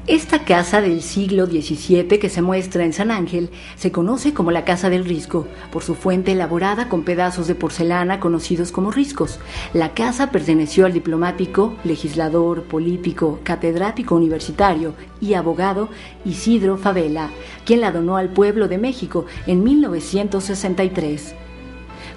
Esta casa del siglo XVII que se muestra en San Ángel se conoce como la Casa del Risco, por su fuente elaborada con pedazos de porcelana conocidos como riscos. La casa perteneció al diplomático, legislador, político, catedrático universitario y abogado Isidro Fabela, quien la donó al pueblo de México en 1963.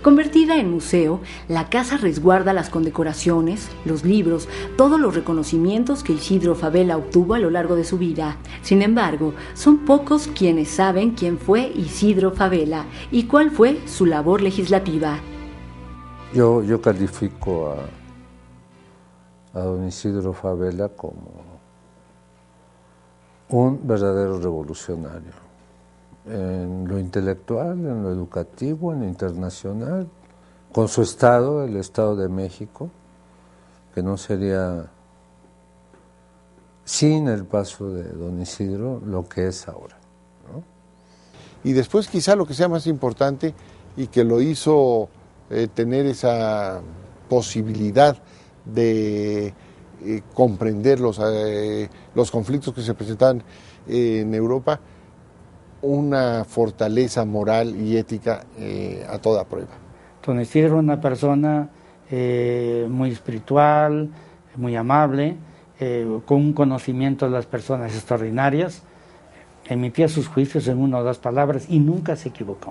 Convertida en museo, la casa resguarda las condecoraciones, los libros, todos los reconocimientos que Isidro Fabela obtuvo a lo largo de su vida. Sin embargo, son pocos quienes saben quién fue Isidro Fabela y cuál fue su labor legislativa. Yo califico a don Isidro Fabela como un verdadero revolucionario. En lo intelectual, en lo educativo, en lo internacional, con su estado, el Estado de México, que no sería sin el paso de don Isidro lo que es ahora, ¿no? Y después quizá lo que sea más importante y que lo hizo tener esa posibilidad de comprender los conflictos que se presentaban en Europa, una fortaleza moral y ética a toda prueba. Don Isidro era una persona muy espiritual, muy amable, con un conocimiento de las personas extraordinarias, emitía sus juicios en una o dos palabras y nunca se equivocó.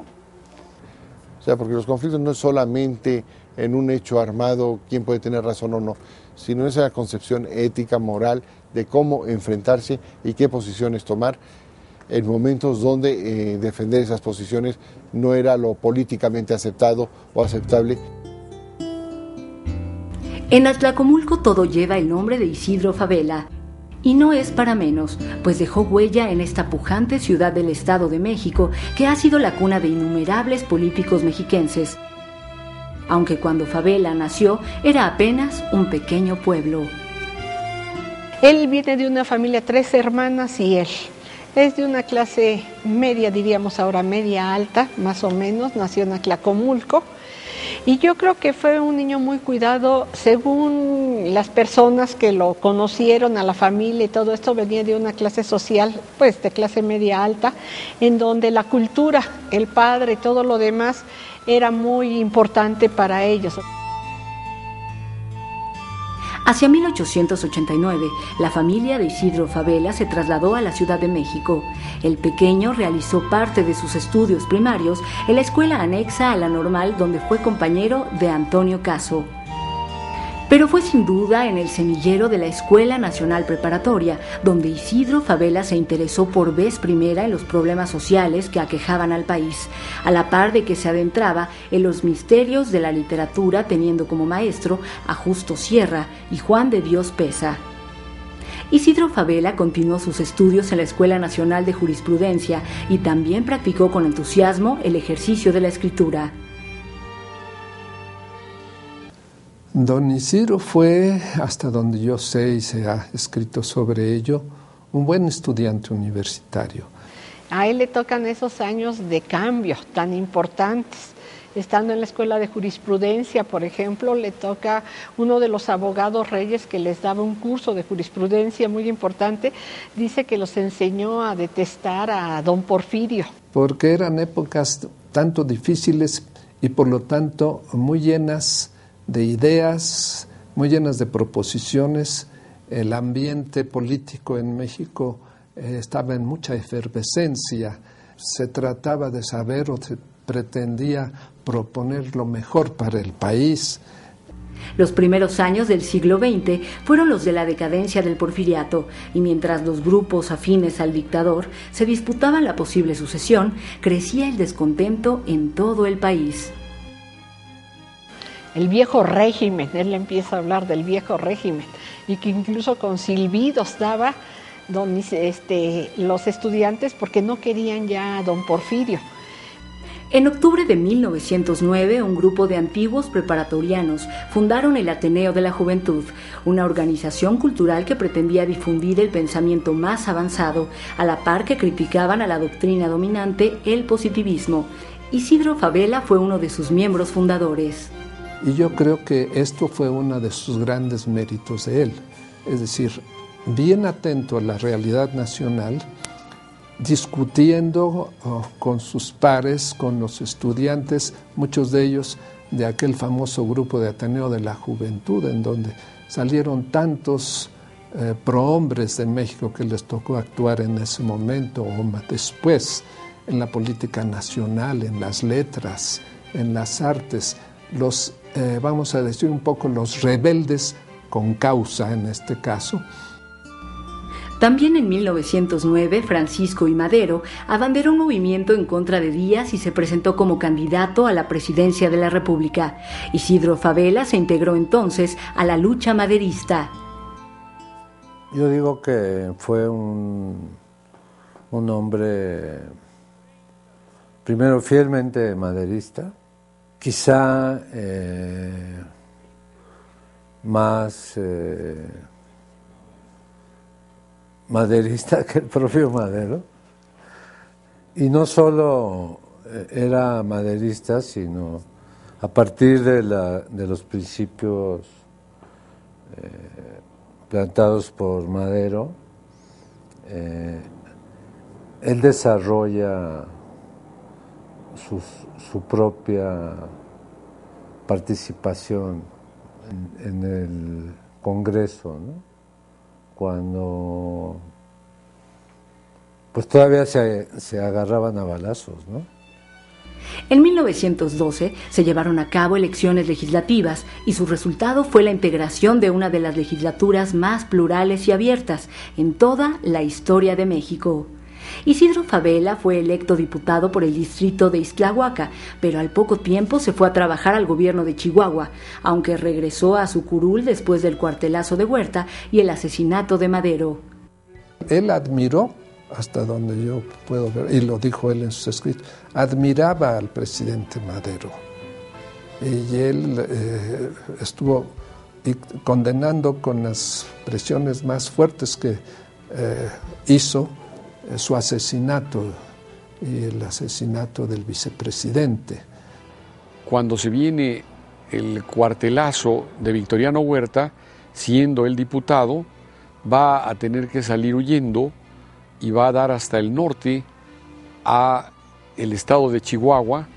O sea, porque los conflictos no es solamente en un hecho armado quién puede tener razón o no, sino esa concepción ética, moral, de cómo enfrentarse y qué posiciones tomar en momentos donde defender esas posiciones no era lo políticamente aceptado o aceptable. En Atlacomulco todo lleva el nombre de Isidro Fabela, y no es para menos, pues dejó huella en esta pujante ciudad del Estado de México que ha sido la cuna de innumerables políticos mexiquenses, aunque cuando Fabela nació era apenas un pequeño pueblo. Él viene de una familia, 3 hermanas y él. Es de una clase media, diríamos ahora media alta, más o menos, nació en Atlacomulco. Y yo creo que fue un niño muy cuidado, según las personas que lo conocieron, a la familia y todo esto, venía de una clase social, pues de clase media alta, en donde la cultura, el padre y todo lo demás era muy importante para ellos. Hacia 1889, la familia de Isidro Fabela se trasladó a la Ciudad de México. El pequeño realizó parte de sus estudios primarios en la escuela anexa a la Normal, donde fue compañero de Antonio Caso. Pero fue sin duda en el semillero de la Escuela Nacional Preparatoria, donde Isidro Fabela se interesó por vez primera en los problemas sociales que aquejaban al país, a la par de que se adentraba en los misterios de la literatura, teniendo como maestro a Justo Sierra y Juan de Dios Pesa. Isidro Fabela continuó sus estudios en la Escuela Nacional de Jurisprudencia y también practicó con entusiasmo el ejercicio de la escritura. Don Isidro fue, hasta donde yo sé y se ha escrito sobre ello, un buen estudiante universitario. A él le tocan esos años de cambio tan importantes. Estando en la Escuela de Jurisprudencia, por ejemplo, le toca uno de los abogados reyes que les daba un curso de jurisprudencia muy importante, dice que los enseñó a detestar a don Porfirio. Porque eran épocas tanto difíciles y por lo tanto muy llenas de ideas, muy llenas de proposiciones. El ambiente político en México estaba en mucha efervescencia. Se trataba de saber o se pretendía proponer lo mejor para el país. Los primeros años del siglo XX fueron los de la decadencia del porfiriato, y mientras los grupos afines al dictador se disputaban la posible sucesión, crecía el descontento en todo el país. El viejo régimen, él empieza a hablar del viejo régimen, y que incluso con silbidos daba los estudiantes porque no querían ya a don Porfirio. En octubre de 1909, un grupo de antiguos preparatorianos fundaron el Ateneo de la Juventud, una organización cultural que pretendía difundir el pensamiento más avanzado, a la par que criticaban a la doctrina dominante, el positivismo. Isidro Fabela fue uno de sus miembros fundadores. Y yo creo que esto fue uno de sus grandes méritos de él, es decir, bien atento a la realidad nacional, discutiendo con sus pares, con los estudiantes, muchos de ellos de aquel famoso grupo de Ateneo de la Juventud, en donde salieron tantos prohombres de México que les tocó actuar en ese momento o después en la política nacional, en las letras, en las artes, los, vamos a decir un poco, los rebeldes con causa en este caso. También en 1909, Francisco I. Madero abanderó un movimiento en contra de Díaz y se presentó como candidato a la presidencia de la República. Isidro Fabela se integró entonces a la lucha maderista. Yo digo que fue un hombre, primero fielmente maderista, quizá más maderista que el propio Madero, y no solo era maderista, sino a partir de los principios plantados por Madero, él desarrolla su propia participación en el Congreso, ¿no? Cuando pues todavía se agarraban a balazos, ¿no? En 1912 se llevaron a cabo elecciones legislativas y su resultado fue la integración de una de las legislaturas más plurales y abiertas en toda la historia de México. Isidro Fabela fue electo diputado por el distrito de Ixtlahuaca, pero al poco tiempo se fue a trabajar al gobierno de Chihuahua, aunque regresó a su curul después del cuartelazo de Huerta y el asesinato de Madero. Él admiró, hasta donde yo puedo ver, y lo dijo él en sus escritos, admiraba al presidente Madero. Y él estuvo condenando con las presiones más fuertes que hizo su asesinato y el asesinato del vicepresidente. Cuando se viene el cuartelazo de Victoriano Huerta, siendo él diputado, va a tener que salir huyendo y va a dar hasta el norte a el estado de Chihuahua,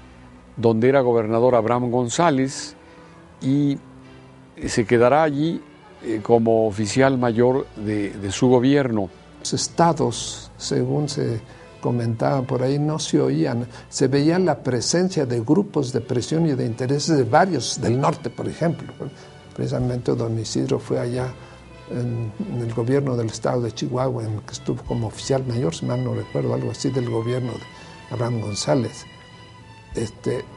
donde era gobernador Abraham González, y se quedará allí como oficial mayor de su gobierno. Los estados, según se comentaba por ahí, no se oían, se veía la presencia de grupos de presión y de intereses de varios del norte, por ejemplo. Precisamente don Isidro fue allá en el gobierno del estado de Chihuahua, en el que estuvo como oficial mayor, si mal no recuerdo, algo así, del gobierno de Abraham González.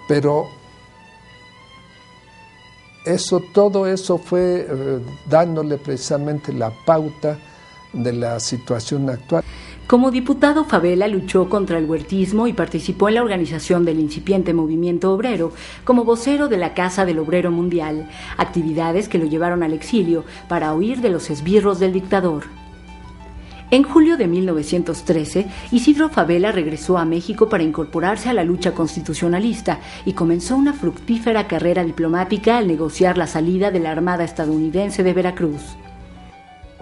Pero todo eso fue dándole precisamente la pauta de la situación actual. Como diputado, Fabela luchó contra el huertismo y participó en la organización del incipiente movimiento obrero como vocero de la Casa del Obrero Mundial, actividades que lo llevaron al exilio para huir de los esbirros del dictador. En julio de 1913, Isidro Fabela regresó a México para incorporarse a la lucha constitucionalista y comenzó una fructífera carrera diplomática al negociar la salida de la Armada estadounidense de Veracruz.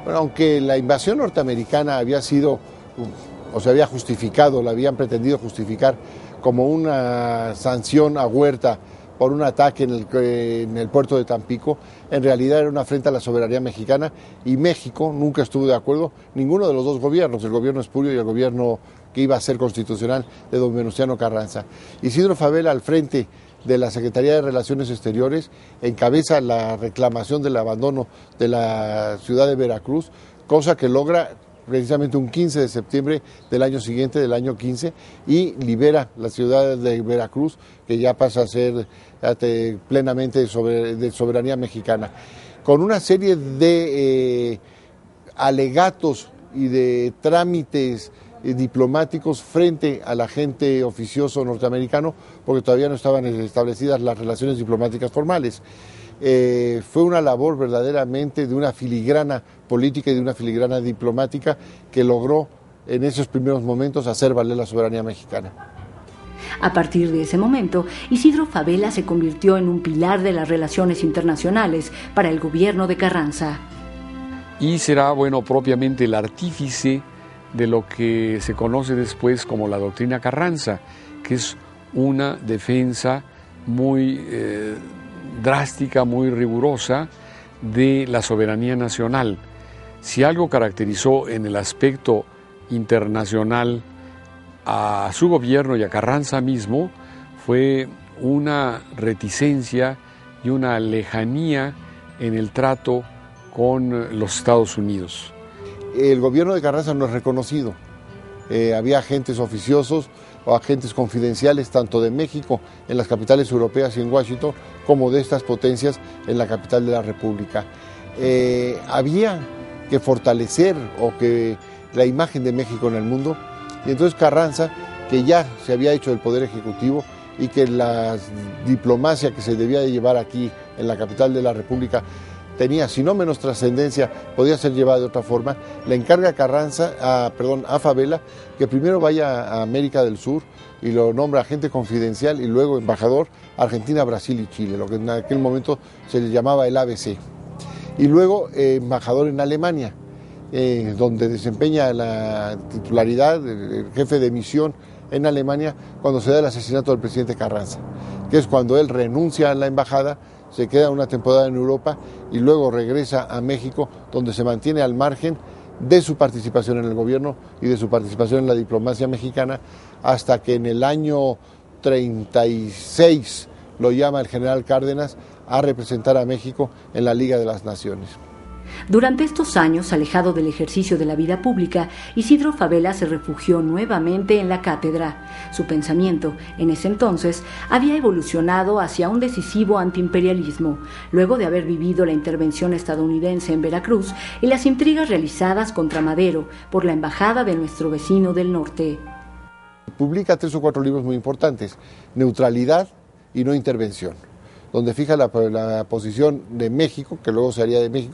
Bueno, aunque la invasión norteamericana había sido, o se había justificado, la habían pretendido justificar como una sanción a Huerta por un ataque en el puerto de Tampico, en realidad era una afrenta a la soberanía mexicana y México nunca estuvo de acuerdo, ninguno de los dos gobiernos, el gobierno espurio y el gobierno que iba a ser constitucional de don Venustiano Carranza. Isidro Fabela, al frente de la Secretaría de Relaciones Exteriores, encabeza la reclamación del abandono de la ciudad de Veracruz, cosa que logra precisamente un 15 de septiembre del año siguiente, del año 15, y libera la ciudad de Veracruz, que ya pasa a ser plenamente de soberanía mexicana. Con una serie de alegatos y de trámites diplomáticos frente al agente oficioso norteamericano, porque todavía no estaban establecidas las relaciones diplomáticas formales. Fue una labor verdaderamente de una filigrana política y de una filigrana diplomática que logró en esos primeros momentos hacer valer la soberanía mexicana. A partir de ese momento, Isidro Fabela se convirtió en un pilar de las relaciones internacionales para el gobierno de Carranza. y será, bueno, propiamente el artífice de lo que se conoce después como la doctrina Carranza, que es una defensa muy drástica, muy rigurosa de la soberanía nacional. Si algo caracterizó en el aspecto internacional a su gobierno y a Carranza mismo, fue una reticencia y una lejanía en el trato con los Estados Unidos. El gobierno de Carranza no es reconocido. Había agentes oficiosos o agentes confidenciales tanto de México en las capitales europeas y en Washington como de estas potencias en la capital de la República. Había que fortalecer la imagen de México en el mundo, y entonces Carranza, que ya se había hecho del Poder Ejecutivo y que la diplomacia que se debía de llevar aquí en la capital de la República tenía, si no menos trascendencia, podía ser llevada de otra forma, le encarga a Fabela que primero vaya a América del Sur y lo nombra agente confidencial y luego embajador a Argentina, Brasil y Chile, lo que en aquel momento se le llamaba el ABC. Y luego embajador en Alemania, donde desempeña la titularidad, el jefe de misión en Alemania, cuando se da el asesinato del presidente Carranza, que es cuando él renuncia a la embajada, se queda una temporada en Europa y luego regresa a México, donde se mantiene al margen de su participación en el gobierno y de su participación en la diplomacia mexicana, hasta que en el año 36 lo llama el general Cárdenas a representar a México en la Liga de las Naciones. Durante estos años, alejado del ejercicio de la vida pública, Isidro Fabela se refugió nuevamente en la cátedra. Su pensamiento, en ese entonces, había evolucionado hacia un decisivo antiimperialismo, luego de haber vivido la intervención estadounidense en Veracruz y las intrigas realizadas contra Madero por la embajada de nuestro vecino del norte. Publica 3 o 4 libros muy importantes: Neutralidad y No intervención, donde fija la posición de México, que luego se haría de México